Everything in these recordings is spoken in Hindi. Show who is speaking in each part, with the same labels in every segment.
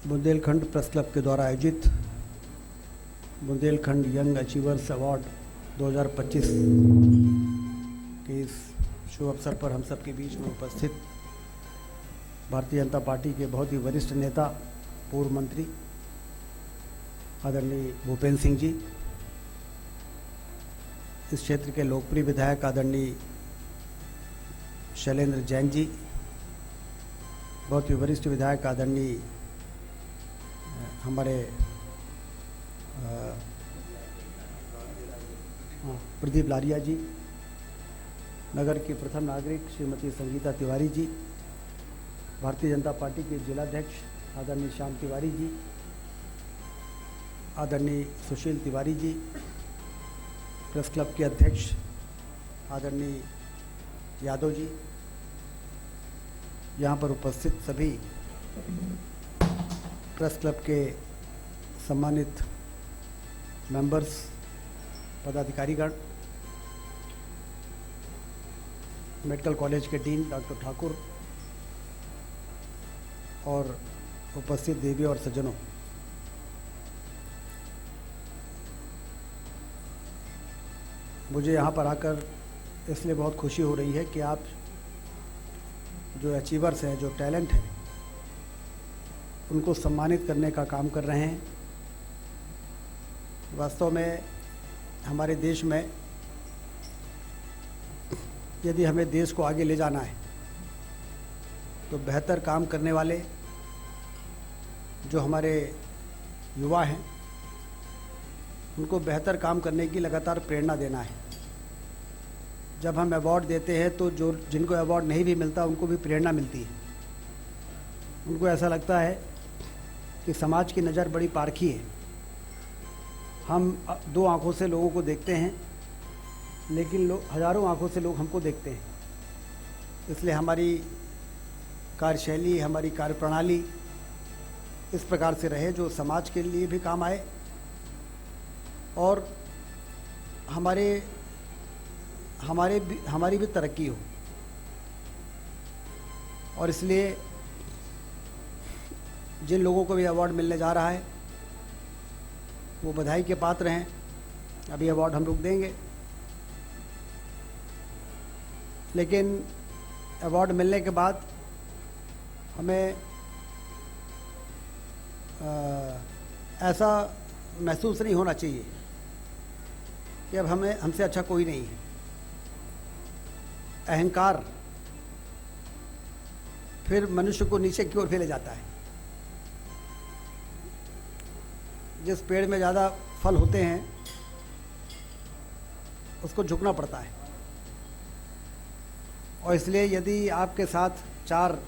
Speaker 1: बुंदेलखंड प्रेस क्लब के द्वारा आयोजित बुंदेलखंड यंग अचीवर्स अवार्ड 2025 के इस शुभ अवसर पर हम सबके बीच में उपस्थित भारतीय जनता पार्टी के बहुत ही वरिष्ठ नेता, पूर्व मंत्री आदरणीय भूपेंद्र सिंह जी, इस क्षेत्र के लोकप्रिय विधायक आदरणीय शैलेंद्र जैन जी, बहुत ही वरिष्ठ विधायक आदरणीय हमारे प्रदीप लारिया जी, नगर की प्रथम नागरिक श्रीमती संगीता तिवारी जी, भारतीय जनता पार्टी के जिलाध्यक्ष आदरणीय श्याम तिवारी जी, आदरणीय सुशील तिवारी जी, प्रेस क्लब के अध्यक्ष आदरणीय यादव जी, यहाँ पर उपस्थित सभी प्रेस क्लब के सम्मानित मेंबर्स, पदाधिकारीगण, मेडिकल कॉलेज के डीन डॉक्टर ठाकुर और उपस्थित देवी और सज्जनों, मुझे यहाँ पर आकर इसलिए बहुत खुशी हो रही है कि आप जो अचीवर्स हैं, जो टैलेंट हैं, उनको सम्मानित करने का काम कर रहे हैं। वास्तव में हमारे देश में यदि हमें देश को आगे ले जाना है तो बेहतर काम करने वाले जो हमारे युवा हैं, उनको बेहतर काम करने की लगातार प्रेरणा देना है। जब हम अवार्ड देते हैं तो जो जिनको अवार्ड नहीं भी मिलता उनको भी प्रेरणा मिलती है। उनको ऐसा लगता है कि समाज की नज़र बड़ी पारखी है। हम दो आंखों से लोगों को देखते हैं, लेकिन हज़ारों आंखों से लोग हमको देखते हैं। इसलिए हमारी कार्यशैली, हमारी कार्यप्रणाली इस प्रकार से रहे जो समाज के लिए भी काम आए और हमारी भी तरक्की हो। और इसलिए जिन लोगों को भी अवार्ड मिलने जा रहा है वो बधाई के पात्र हैं। अभी अवार्ड हम लोग देंगे, लेकिन अवार्ड मिलने के बाद हमें ऐसा महसूस नहीं होना चाहिए कि अब हमसे अच्छा कोई नहीं है। अहंकार फिर मनुष्य को नीचे की ओर ले जाता है। जिस पेड़ में ज़्यादा फल होते हैं उसको झुकना पड़ता है। और इसलिए यदि आपके साथ चार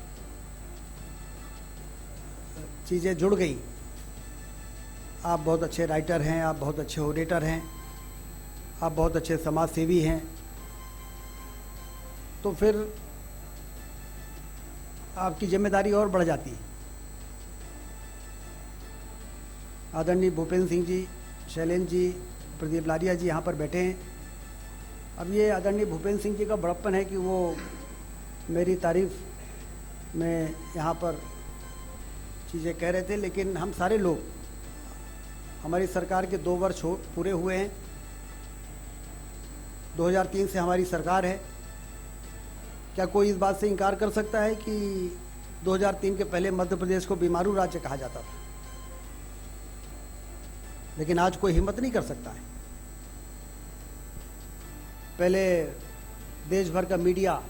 Speaker 1: चीज़ें जुड़ गई, आप बहुत अच्छे राइटर हैं, आप बहुत अच्छे ओरेटर हैं, आप बहुत अच्छे समाज सेवी हैं, तो फिर आपकी जिम्मेदारी और बढ़ जाती है। आदरणीय भूपेंद्र सिंह जी, शैलेंद्र जी, प्रदीप लारिया जी यहाँ पर बैठे हैं। अब ये आदरणीय भूपेंद्र सिंह जी का बड़प्पन है कि वो मेरी तारीफ में यहाँ पर चीज़ें कह रहे थे, लेकिन हम सारे लोग, हमारी सरकार के 2 वर्ष पूरे हुए हैं। 2003 से हमारी सरकार है। क्या कोई इस बात से इनकार कर सकता है कि 2003 के पहले मध्य प्रदेश को बीमारू राज्य कहा जाता था? लेकिन आज कोई हिम्मत नहीं कर सकता है। पहले देश भर का मीडिया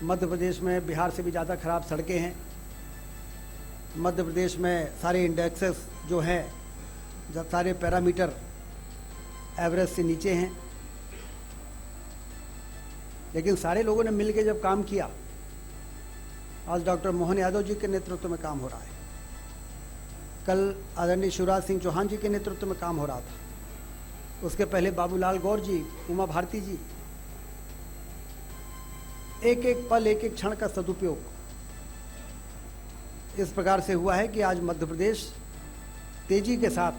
Speaker 1: मध्य प्रदेश में बिहार से भी ज़्यादा खराब सड़कें हैं। मध्य प्रदेश में सारे इंडेक्सेस जो हैं, जब सारे पैरामीटर एवरेज से नीचे हैं, लेकिन सारे लोगों ने मिलकर जब काम किया, आज डॉक्टर मोहन यादव जी के नेतृत्व में काम हो रहा है। कल आदरणीय शिवराज सिंह चौहान जी के नेतृत्व में काम हो रहा था। उसके पहले बाबूलाल गौर जी, उमा भारती जी, एक एक पल, एक एक क्षण का सदुपयोग इस प्रकार से हुआ है कि आज मध्य प्रदेश तेजी के साथ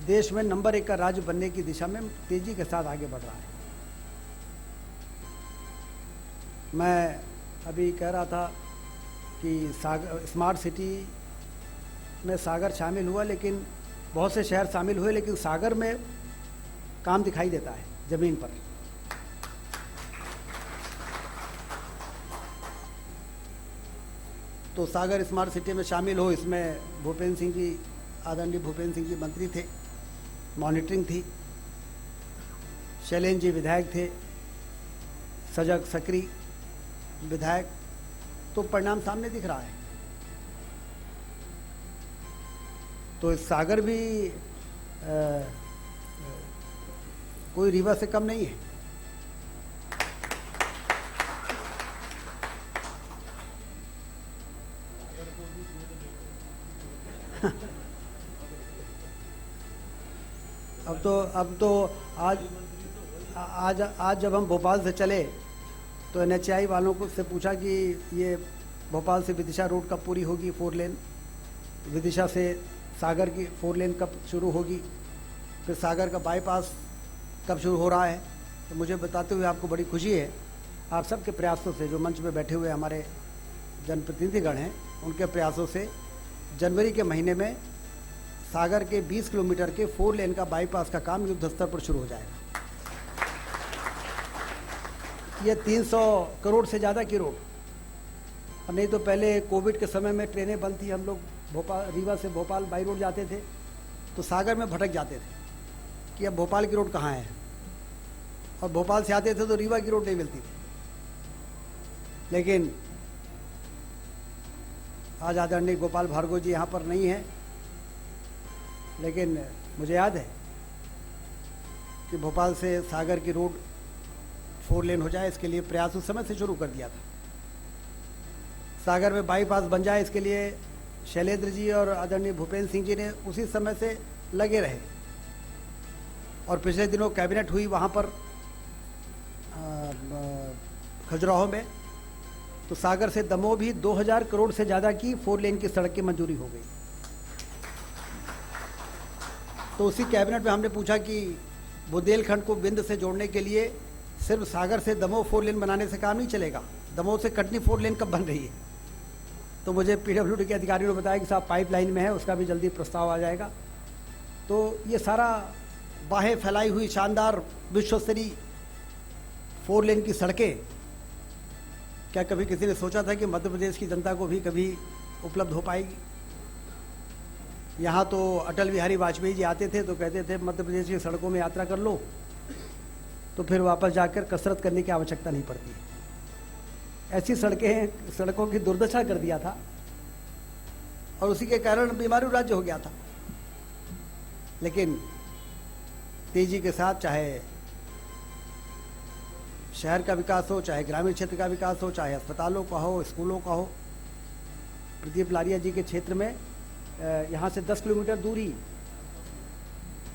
Speaker 1: देश में नंबर 1 का राज्य बनने की दिशा में तेजी के साथ आगे बढ़ रहा है। मैं अभी कह रहा था कि सागर स्मार्ट सिटी में सागर शामिल हुआ, लेकिन बहुत से शहर शामिल हुए, लेकिन सागर में काम दिखाई देता है ज़मीन पर। तो सागर स्मार्ट सिटी में शामिल हो, इसमें भूपेंद्र सिंह जी, आदरणीय भूपेंद्र सिंह जी मंत्री थे, मॉनिटरिंग थी, शैलेंद्र जी विधायक थे, सजग सकरी विधायक, तो परिणाम सामने दिख रहा है। तो सागर भी कोई रीवा से कम नहीं है। अब तो आज जब हम भोपाल से चले तो NHAI वालों को से पूछा कि ये भोपाल से विदिशा रोड कब पूरी होगी, 4 लेन, विदिशा से सागर की 4 लेन कब शुरू होगी, फिर सागर का बाईपास कब शुरू हो रहा है। तो मुझे बताते हुए आपको बड़ी खुशी है, आप सबके प्रयासों से, जो मंच में बैठे हुए हमारे जनप्रतिनिधिगण हैं, उनके प्रयासों से जनवरी के महीने में सागर के 20 किलोमीटर के 4 लेन का बाईपास का काम युद्ध स्तर पर शुरू हो जाएगा। ये 300 करोड़ से ज़्यादा की रोड, और नहीं तो पहले कोविड के समय में ट्रेनें बंद थी, हम लोग रीवा से भोपाल बाई रोड जाते थे तो सागर में भटक जाते थे कि अब भोपाल की रोड कहाँ है, और भोपाल से आते थे तो रीवा की रोड नहीं मिलती थी। लेकिन आज आदरणीय गोपाल भार्गव जी यहाँ पर नहीं है, लेकिन मुझे याद है कि भोपाल से सागर की रोड 4 लेन हो जाए, इसके लिए प्रयास उस समय से शुरू कर दिया था। सागर में बाईपास बन जाए, इसके लिए शैलेंद्र जी और आदरणीय भूपेंद्र सिंह जी ने उसी समय से लगे रहे, और पिछले दिनों कैबिनेट हुई वहाँ पर खजुराहो में, तो सागर से दमोह भी 2000 करोड़ से ज़्यादा की 4 लेन की सड़क की मंजूरी हो गई। तो उसी कैबिनेट में हमने पूछा कि बुंदेलखंड को बिंद से जोड़ने के लिए सिर्फ सागर से दमोह 4 लेन बनाने से काम नहीं चलेगा, दमोह से कटनी 4 लेन कब बन रही है। तो मुझे PWD के अधिकारियों ने बताया कि साहब पाइपलाइन में है, उसका भी जल्दी प्रस्ताव आ जाएगा। तो ये सारा बाहें फैलाई हुई शानदार विश्वस्तरीय 4 लेन की सड़कें, क्या कभी किसी ने सोचा था कि मध्य प्रदेश की जनता को भी कभी उपलब्ध हो पाएगी। यहाँ तो अटल बिहारी वाजपेयी जी आते थे तो कहते थे मध्य प्रदेश की सड़कों में यात्रा कर लो, तो फिर वापस जाकर कसरत करने की आवश्यकता नहीं पड़ती। ऐसी सड़कों की दुर्दशा कर दिया था, और उसी के कारण बीमारू राज्य हो गया था। लेकिन तेजी के साथ, चाहे शहर का विकास हो, चाहे ग्रामीण क्षेत्र का विकास हो, चाहे अस्पतालों का हो, स्कूलों का हो, प्रदीप लारिया जी के क्षेत्र में यहाँ से 10 किलोमीटर दूरी,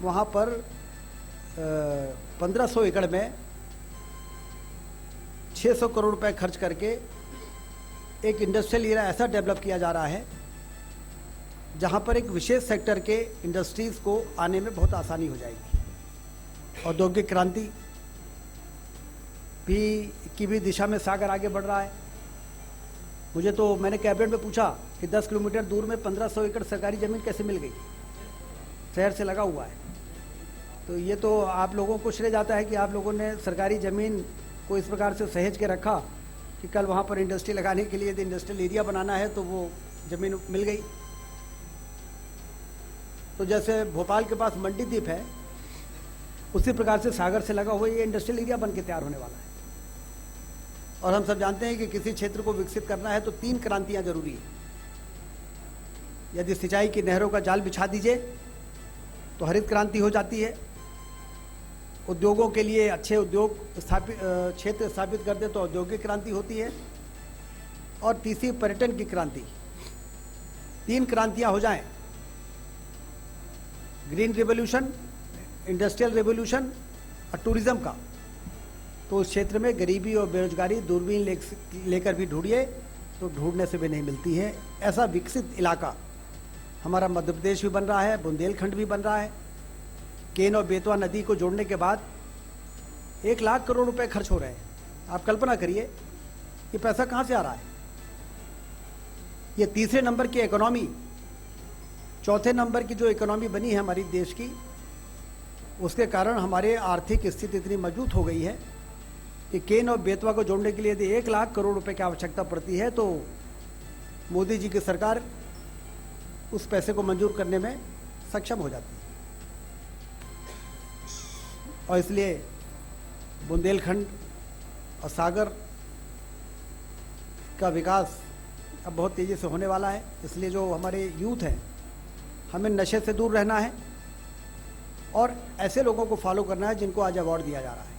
Speaker 1: वहाँ पर 1500 एकड़ में 600 करोड़ रुपए खर्च करके एक इंडस्ट्रियल एरिया ऐसा डेवलप किया जा रहा है जहाँ पर एक विशेष सेक्टर के इंडस्ट्रीज़ को आने में बहुत आसानी हो जाएगी। औद्योगिक क्रांति की भी दिशा में सागर आगे बढ़ रहा है। मैंने कैबिनेट में पूछा कि 10 किलोमीटर दूर में 1500 एकड़ सरकारी ज़मीन कैसे मिल गई, शहर से लगा हुआ है। तो ये तो आप लोगों को श्रेय जाता है कि आप लोगों ने सरकारी ज़मीन को इस प्रकार से सहेज के रखा कि कल वहाँ पर इंडस्ट्री लगाने के लिए, यदि इंडस्ट्रियल एरिया बनाना है तो वो ज़मीन मिल गई। तो जैसे भोपाल के पास मंडी द्वीप है, उसी प्रकार से सागर से लगा हुआ ये इंडस्ट्रियल एरिया बन के तैयार होने वाला है। और हम सब जानते हैं कि किसी क्षेत्र को विकसित करना है तो 3 क्रांतियां जरूरी है। यदि सिंचाई की नहरों का जाल बिछा दीजिए तो हरित क्रांति हो जाती है, उद्योगों के लिए अच्छे उद्योग क्षेत्र स्थापित कर दे तो औद्योगिक क्रांति होती है, और तीसरी पर्यटन की क्रांति। 3 क्रांतियां हो जाएं, ग्रीन रिवोल्यूशन, इंडस्ट्रियल रिवोल्यूशन और टूरिज्म का, तो उस क्षेत्र में गरीबी और बेरोजगारी दूरबीन लेकर भी ढूंढिए तो ढूंढने से भी नहीं मिलती है। ऐसा विकसित इलाका हमारा मध्य प्रदेश भी बन रहा है, बुंदेलखंड भी बन रहा है। केन और बेतवा नदी को जोड़ने के बाद 1 लाख करोड़ रुपए खर्च हो रहे हैं। आप कल्पना करिए ये पैसा कहाँ से आ रहा है। ये तीसरे नंबर की इकोनॉमी, चौथे नंबर की जो इकोनॉमी बनी है हमारी देश की, उसके कारण हमारे आर्थिक स्थिति इतनी मजबूत हो गई है कि केन और बेतवा को जोड़ने के लिए यदि 1 लाख करोड़ रुपए की आवश्यकता पड़ती है तो मोदी जी की सरकार उस पैसे को मंजूर करने में सक्षम हो जाती है। और इसलिए बुंदेलखंड और सागर का विकास अब बहुत तेज़ी से होने वाला है। इसलिए जो हमारे यूथ हैं, हमें नशे से दूर रहना है और ऐसे लोगों को फॉलो करना है जिनको आज अवार्ड दिया जा रहा है।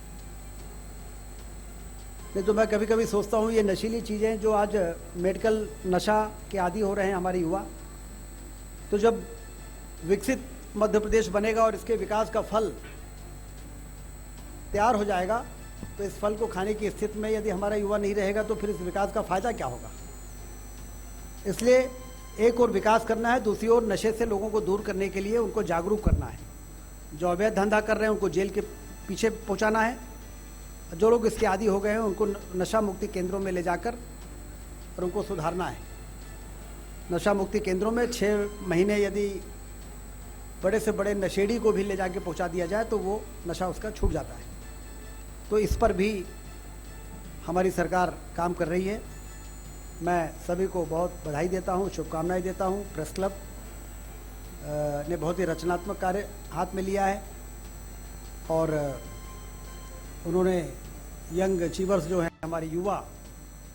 Speaker 1: नहीं तो मैं कभी कभी सोचता हूँ ये नशीली चीज़ें जो आज मेडिकल नशा के आदी हो रहे हैं हमारे युवा, तो जब विकसित मध्य प्रदेश बनेगा और इसके विकास का फल तैयार हो जाएगा तो इस फल को खाने की स्थिति में यदि हमारा युवा नहीं रहेगा तो फिर इस विकास का फायदा क्या होगा। इसलिए एक और विकास करना है, दूसरी ओर नशे से लोगों को दूर करने के लिए उनको जागरूक करना है। जो अवैध धंधा कर रहे हैं उनको जेल के पीछे पहुंचाना है, जो लोग इसके आदी हो गए हैं उनको नशा मुक्ति केंद्रों में ले जाकर और उनको सुधारना है। नशा मुक्ति केंद्रों में 6 महीने यदि बड़े से बड़े नशेड़ी को भी ले जाके पहुंचा दिया जाए तो वो नशा उसका छूट जाता है। तो इस पर भी हमारी सरकार काम कर रही है। मैं सभी को बहुत बधाई देता हूं, शुभकामनाएं देता हूं। प्रेस क्लब ने बहुत ही रचनात्मक कार्य हाथ में लिया है और उन्होंने यंग अचीवर्स जो हैं, हमारे युवा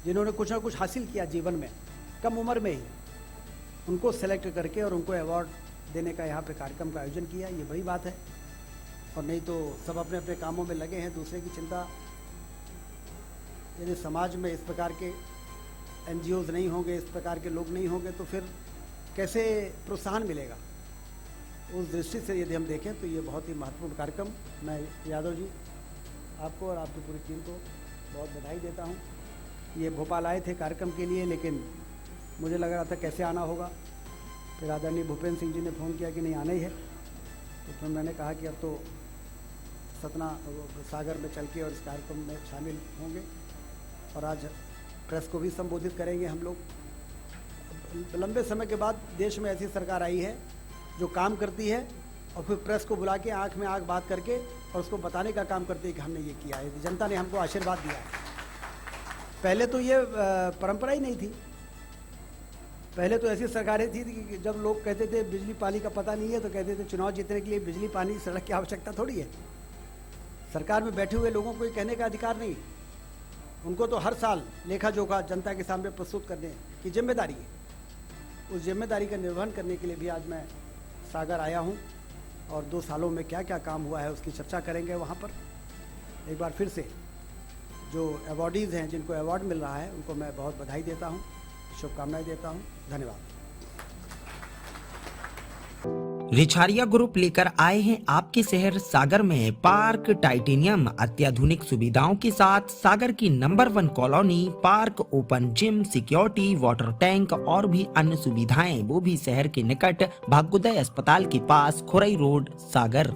Speaker 1: जिन्होंने कुछ ना कुछ हासिल किया जीवन में कम उम्र में ही, उनको सेलेक्ट करके और उनको अवार्ड देने का यहाँ पे कार्यक्रम का आयोजन किया। ये बड़ी बात है। और नहीं तो सब अपने अपने कामों में लगे हैं, दूसरे की चिंता। यदि समाज में इस प्रकार के NGOs नहीं होंगे, इस प्रकार के लोग नहीं होंगे तो फिर कैसे प्रोत्साहन मिलेगा। उस दृष्टि से यदि हम देखें तो ये बहुत ही महत्वपूर्ण कार्यक्रम। मैं यादव जी आपको और आपकी पूरी टीम को बहुत बधाई देता हूँ। ये भोपाल आए थे कार्यक्रम के लिए, लेकिन मुझे लग रहा था कैसे आना होगा। फिर आदरणीय भूपेंद्र सिंह जी ने फ़ोन किया कि नहीं आना ही है, तो फिर मैंने कहा कि अब तो सतना सागर में चल के और इस कार्यक्रम में शामिल होंगे और आज प्रेस को भी संबोधित करेंगे हम लोग। लंबे समय के बाद देश में ऐसी सरकार आई है जो काम करती है और फिर प्रेस को बुला के आँख में आँख बात करके और उसको बताने का काम करती है कि हमने ये किया है, जनता ने हमको आशीर्वाद दिया है। पहले तो ये परंपरा ही नहीं थी। पहले तो ऐसी सरकारें थी कि जब लोग कहते थे बिजली पानी का पता नहीं है तो कहते थे चुनाव जीतने के लिए बिजली पानी सड़क की आवश्यकता थोड़ी है। सरकार में बैठे हुए लोगों को ये कहने का अधिकार नहीं। उनको तो हर साल लेखा जोखा जनता के सामने प्रस्तुत करने की जिम्मेदारी है। उस जिम्मेदारी का निर्वहन करने के लिए भी आज मैं सागर आया हूँ और 2 सालों में क्या क्या काम हुआ है उसकी चर्चा करेंगे वहाँ पर। एक बार फिर से जो अवार्डीज़ हैं, जिनको अवार्ड मिल रहा है, उनको मैं बहुत बधाई देता हूँ, शुभकामनाएं देता हूँ। धन्यवाद।
Speaker 2: रिछारिया ग्रुप लेकर आए हैं आपके शहर सागर में पार्क टाइटेनियम, अत्याधुनिक सुविधाओं के साथ सागर की number 1 colony, park, open gym, security, water tank और भी अन्य सुविधाएं, वो भी शहर के निकट भाग्योदय अस्पताल के पास, खुरई रोड, सागर।